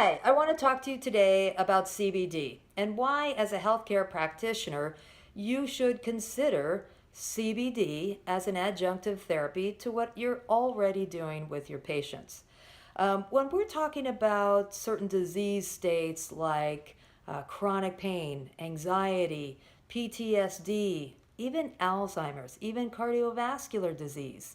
Hi, I want to talk to you today about CBD and why, as a healthcare practitioner, you should consider CBD as an adjunctive therapy to what you're already doing with your patients. When we're talking about certain disease states like chronic pain, anxiety, PTSD, even Alzheimer's, even cardiovascular disease,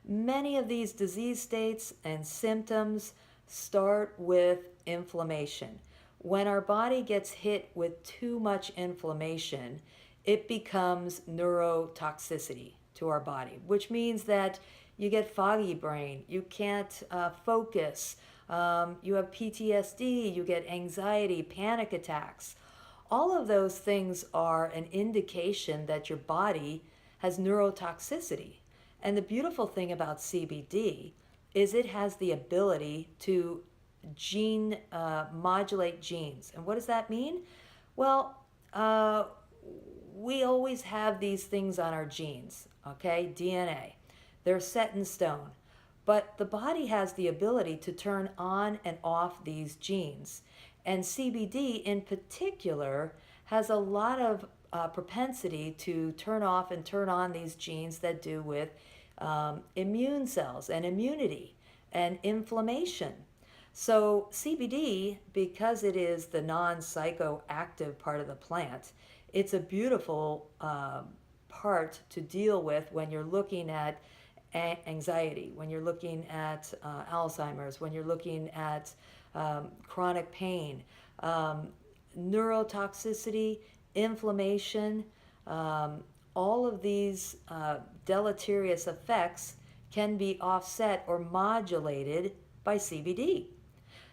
many of these disease states and symptoms start with inflammation. When our body gets hit with too much inflammation, it becomes neurotoxicity to our body, which means that you get foggy brain, you can't focus, you have PTSD, you get anxiety, panic attacks. All of those things are an indication that your body has neurotoxicity. And the beautiful thing about CBD is it has the ability to modulate genes. And what does that mean? Well, we always have these things on our genes, okay? DNA. They're set in stone. But the body has the ability to turn on and off these genes. And CBD in particular has a lot of propensity to turn off and turn on these genes that do with immune cells and immunity and inflammation. So CBD, because it is the non-psychoactive part of the plant, it's a beautiful part to deal with when you're looking at anxiety, when you're looking at Alzheimer's, when you're looking at chronic pain, neurotoxicity, inflammation, all of these deleterious effects can be offset or modulated by CBD.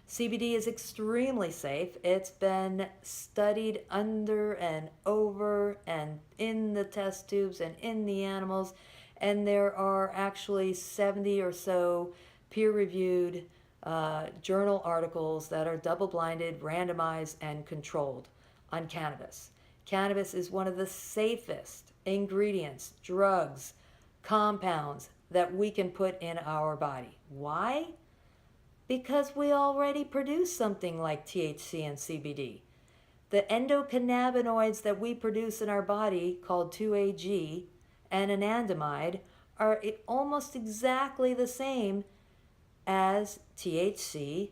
CBD is extremely safe. It's been studied under and over and in the test tubes and in the animals, and there are actually 70 or so peer-reviewed journal articles that are double-blinded, randomized, and controlled on cannabis. Cannabis is one of the safest ingredients, drugs, compounds that we can put in our body. Why? Because we already produce something like THC and CBD. The endocannabinoids that we produce in our body, called 2-AG and anandamide, are almost exactly the same as THC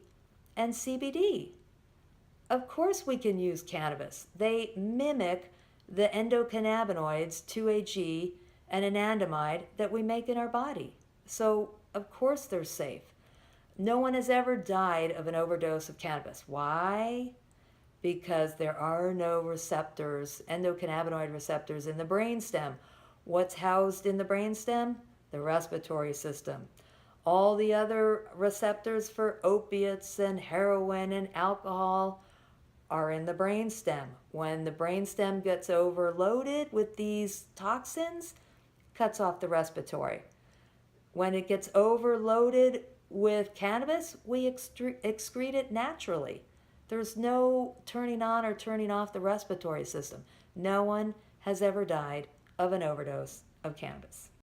and CBD. Of course we can use cannabis. They mimic the endocannabinoids, 2-AG and anandamide, that we make in our body. So of course they're safe. No one has ever died of an overdose of cannabis. Why? Because there are no receptors, endocannabinoid receptors in the brainstem. What's housed in the brainstem? The respiratory system. All the other receptors for opiates and heroin and alcohol are in the brainstem. When the brainstem gets overloaded with these toxins, cuts off the respiratory. When it gets overloaded with cannabis, we excrete it naturally. There's no turning on or turning off the respiratory system. No one has ever died of an overdose of cannabis.